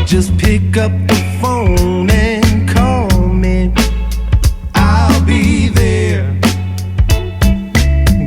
Just pick up the phone and call me. I'll be there.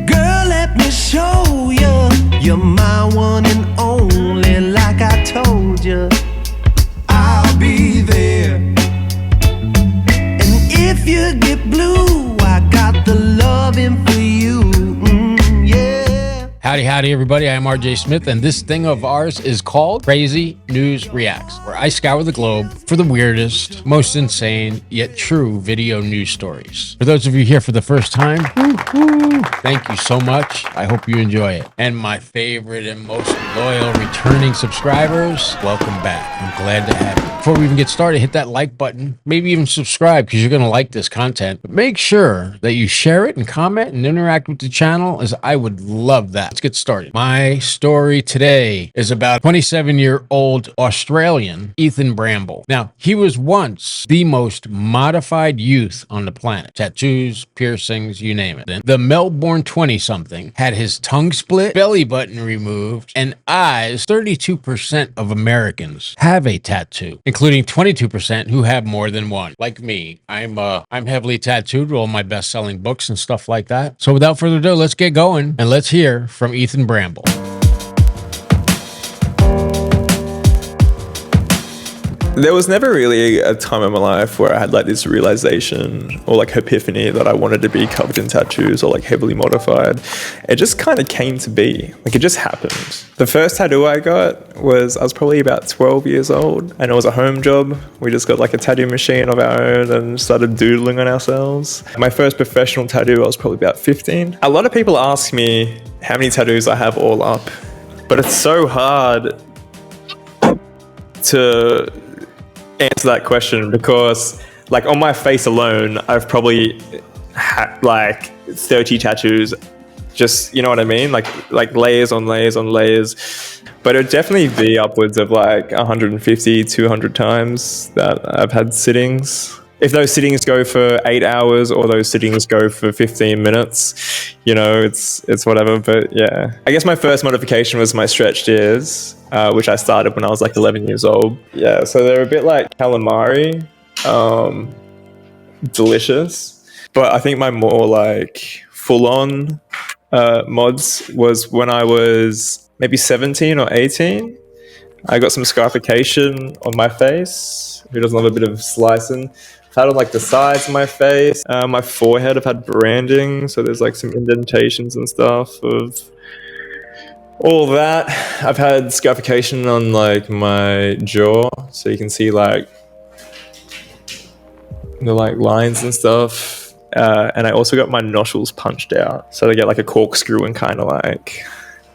Girl, let me show you. You're my one and only, like I told you. I'll be there. And if you get blue, I got the loving for you. Yeah. Howdy, everybody. I am RJSMITH, and this thing of ours is called Crazy News Reacts, where I scour the globe for the weirdest, most insane, yet true video news stories. For those of you here for the first time, thank you so much. I hope you enjoy it. And my favorite and most loyal returning subscribers, welcome back. I'm glad to have you. Before we even get started, hit that like button, maybe even subscribe because you're going to like this content. But make sure that you share it and comment and interact with the channel, as I would love that. Let's get started. My story today is about 27-year-old Australian Ethan Bramble. Now, he was once the most modified youth on the planet. Tattoos, piercings, you name it. Then the Melbourne 20-something had his tongue split, belly button removed, and eyes. 32% of Americans have a tattoo, including 22% who have more than one. Like me, I'm heavily tattooed with all my best-selling books and stuff like that. So without further ado, let's get going and let's hear from Ethan Bramble. There was never really a time in my life where I had like this realization or like epiphany that I wanted to be covered in tattoos or like heavily modified. It just kind of came to be, like it just happened. The first tattoo I got I was probably about 12 years old, and it was a home job. We just got like a tattoo machine of our own and started doodling on ourselves. My first professional tattoo I was probably about 15. A lot of people ask me how many tattoos I have all up, but it's so hard to answer that question because like on my face alone I've probably had like 30 tattoos, just, you know what I mean, like layers on layers on layers. But it'd definitely be upwards of like 150 200 times that I've had sittings. If those sittings go for 8 hours or those sittings go for 15 minutes, you know, it's whatever. But yeah, I guess my first modification was my stretched ears, which I started when I was like 11 years old. Yeah, so they're a bit like calamari, delicious. But I think my more like full-on mods was when I was maybe 17 or 18. I got some scarification on my face. Who doesn't love a bit of slicing? I've had on like the sides of my face, my forehead. I've had branding, so there's like some indentations and stuff of all that. I've had scarification on like my jaw, so you can see like the like lines and stuff. And I also got my nostrils punched out, so they get like a corkscrew and kind of like,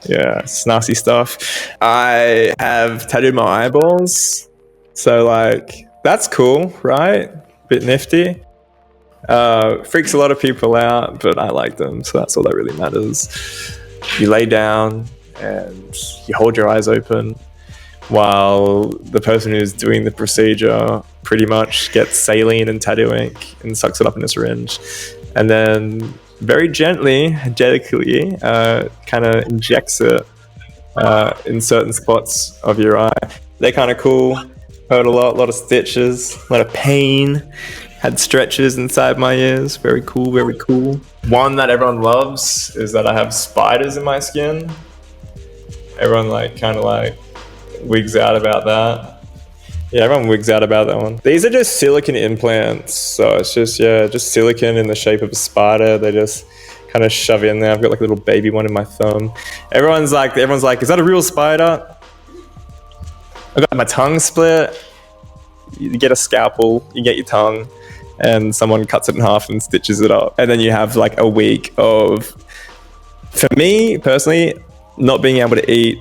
yeah, it's nasty stuff. I have tattooed my eyeballs, so like that's cool, right? Bit nifty. Freaks a lot of people out, but I like them, so that's all that really matters. You lay down and you hold your eyes open while the person who's doing the procedure pretty much gets saline and tattoo ink and sucks it up in a syringe, and then very gently, delicately, kind of injects it in certain spots of your eye. They're kind of cool. Hurt a lot of stitches, a lot of pain. Had stretches inside my ears. Very cool, very cool. One that everyone loves is that I have spiders in my skin. Everyone like kind of like wigs out about that. Yeah, everyone wigs out about that one. These are just silicone implants, so it's just silicone in the shape of a spider. They just kind of shove in there. I've got like a little baby one in my thumb. Everyone's like, is that a real spider? I got my tongue split. You get a scalpel, you get your tongue, and someone cuts it in half and stitches it up. And then you have like a week of, for me personally, not being able to eat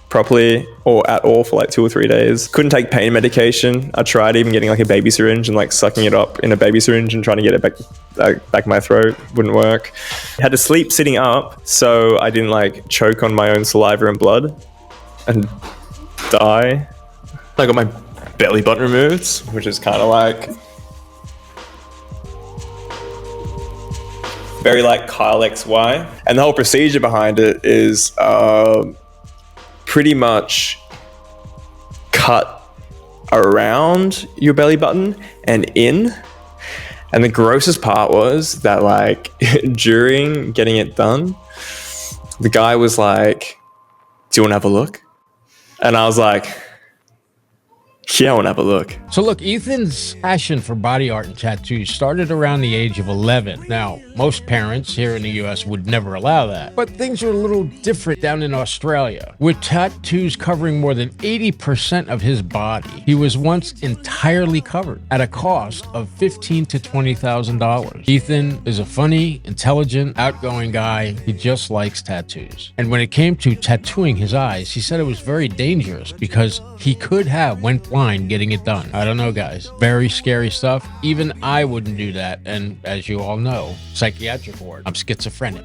properly or at all for like 2 or 3 days. Couldn't take pain medication. I tried even getting like a baby syringe and like sucking it up in a baby syringe and trying to get it back my throat. Wouldn't work. Had to sleep sitting up so I didn't like choke on my own saliva and blood and die. I got my belly button removed, which is kind of like very like Kyle XY. And the whole procedure behind it is pretty much cut around your belly button and in. And the grossest part was that, like, during getting it done, the guy was like, "Do you want to have a look?" And I was like, "Yeah, I want to have a look." So look, Ethan's passion for body art and tattoos started around the age of 11. Now, most parents here in the US would never allow that. But things are a little different down in Australia. With tattoos covering more than 80% of his body, he was once entirely covered at a cost of $15,000 to $20,000. Ethan is a funny, intelligent, outgoing guy. He just likes tattoos. And when it came to tattooing his eyes, he said it was very dangerous because he could have went blind getting it done. I don't know, guys. Very scary stuff. Even I wouldn't do that. And as you all know, psychiatric ward, I'm schizophrenic.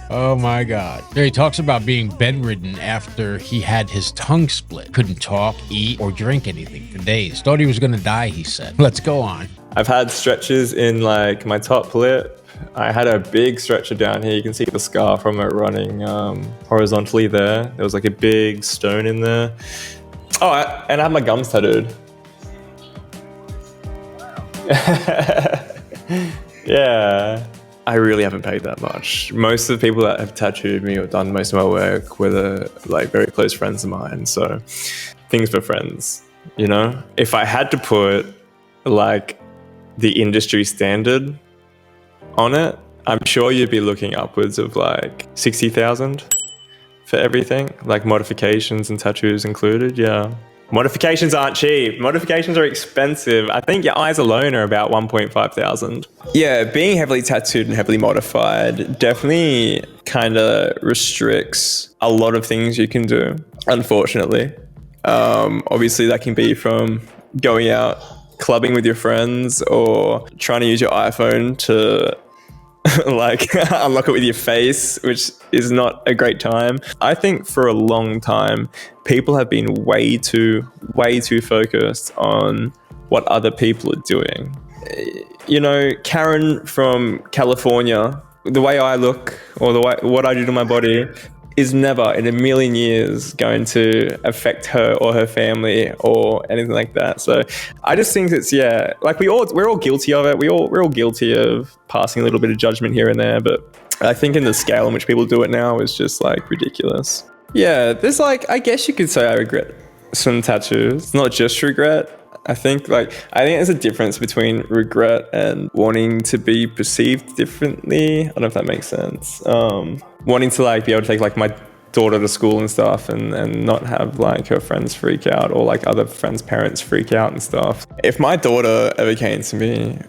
Oh my God. There he talks about being bedridden after he had his tongue split. Couldn't talk, eat, or drink anything for days. Thought he was going to die, he said. Let's go on. I've had stretches in, like, my top lip. I had a big stretcher down here. You can see the scar from it running horizontally there. There was like a big stone in there. Oh, and I have my gums tattooed. Yeah, I really haven't paid that much. Most of the people that have tattooed me or done most of my work were like very close friends of mine. So things for friends, you know? If I had to put like the industry standard on it, I'm sure you'd be looking upwards of like 60,000 for everything, like modifications and tattoos included. Yeah. Modifications aren't cheap. Modifications are expensive. I think your eyes alone are about 1,500. Yeah, being heavily tattooed and heavily modified definitely kind of restricts a lot of things you can do, unfortunately. Obviously, that can be from going out clubbing with your friends or trying to use your iPhone to like unlock it with your face, which is not a great time. I think for a long time, people have been way too focused on what other people are doing. You know, Karen from California, the way I look or the way what I do to my body is never in a million years going to affect her or her family or anything like that. So I just think it's, yeah, like we're all guilty of it. We're all guilty of passing a little bit of judgment here and there, but I think in the scale in which people do it now is just like ridiculous. Yeah, there's like, I guess you could say I regret some tattoos, not just regret. I think there's a difference between regret and wanting to be perceived differently. I don't know if that makes sense. Wanting to like be able to take like my daughter to school and stuff and not have like her friends freak out or like other friends' parents freak out and stuff. If my daughter ever came to me,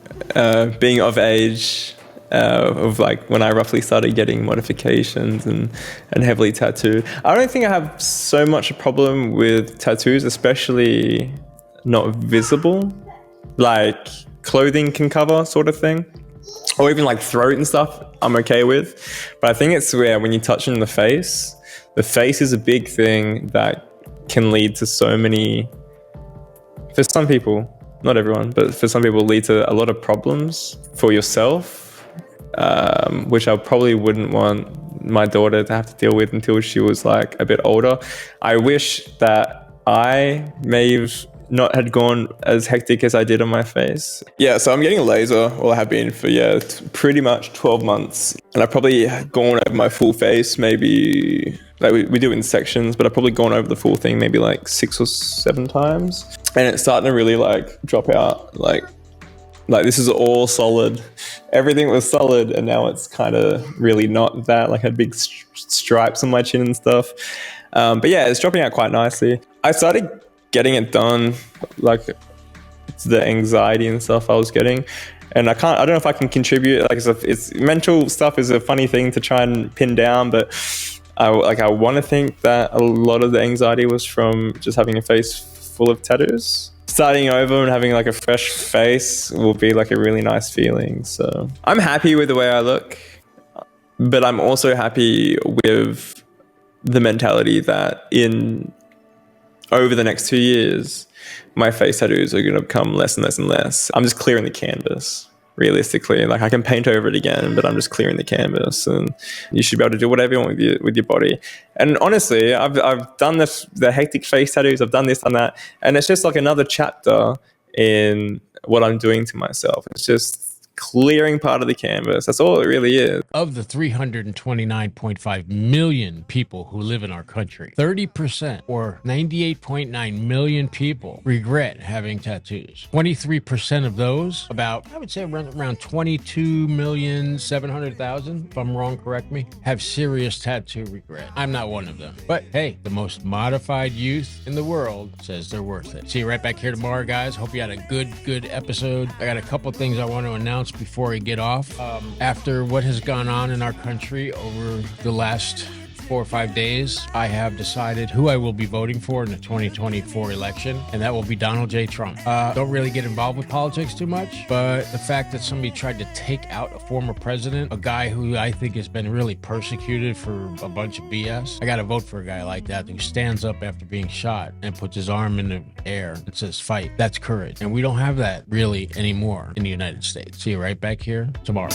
being of age, of like when I roughly started getting modifications and heavily tattooed, I don't think I have so much a problem with tattoos, especially not visible, like clothing can cover sort of thing, or even like throat and stuff I'm okay with. But I think it's where when you touch in the face is a big thing that can lead to so many, for some people, not everyone, but for some people lead to a lot of problems for yourself, which I probably wouldn't want my daughter to have to deal with until she was like a bit older. I wish that I may have not had gone as hectic as I did on my face. Yeah, so I'm getting a laser, or I have been for, pretty much 12 months. And I've probably gone over my full face, maybe, like we do it in sections, but I've probably gone over the full thing maybe like 6 or 7 times. And it's starting to really like drop out. Like this is all solid. Everything was solid, and now it's kind of really not that. Like I had big stripes on my chin and stuff. But yeah, it's dropping out quite nicely. I started getting it done, like it's the anxiety and stuff I was getting, and I don't know if I can contribute. Like it's mental stuff is a funny thing to try and pin down, but I want to think that a lot of the anxiety was from just having a face full of tattoos. Starting over and having like a fresh face will be like a really nice feeling. So I'm happy with the way I look, but I'm also happy with the mentality that over the next 2 years, my face tattoos are going to become less and less and less. I'm just clearing the canvas. realistically. Like I can paint over it again, but I'm just clearing the canvas, and you should be able to do whatever you want with your body. And honestly, I've done the hectic face tattoos. I've done this, done that, and it's just like another chapter in what I'm doing to myself. It's just clearing part of the canvas. That's all it really is. Of the 329.5 million people who live in our country, 30% or 98.9 million people regret having tattoos. 23% of those, about, I would say around 22,700,000, if I'm wrong, correct me, have serious tattoo regret. I'm not one of them. But hey, the most modified youth in the world says they're worth it. See you right back here tomorrow, guys. Hope you had a good episode. I got a couple things I want to announce before I get off. After what has gone on in our country over the last 4 or 5 days, I have decided who I will be voting for in the 2024 election, and that will be Donald J. Trump. Don't really get involved with politics too much, but the fact that somebody tried to take out a former president, a guy who I think has been really persecuted for a bunch of BS, I gotta vote for a guy like that who stands up after being shot and puts his arm in the air and says, fight. That's courage. And we don't have that really anymore in the United States. See you right back here tomorrow.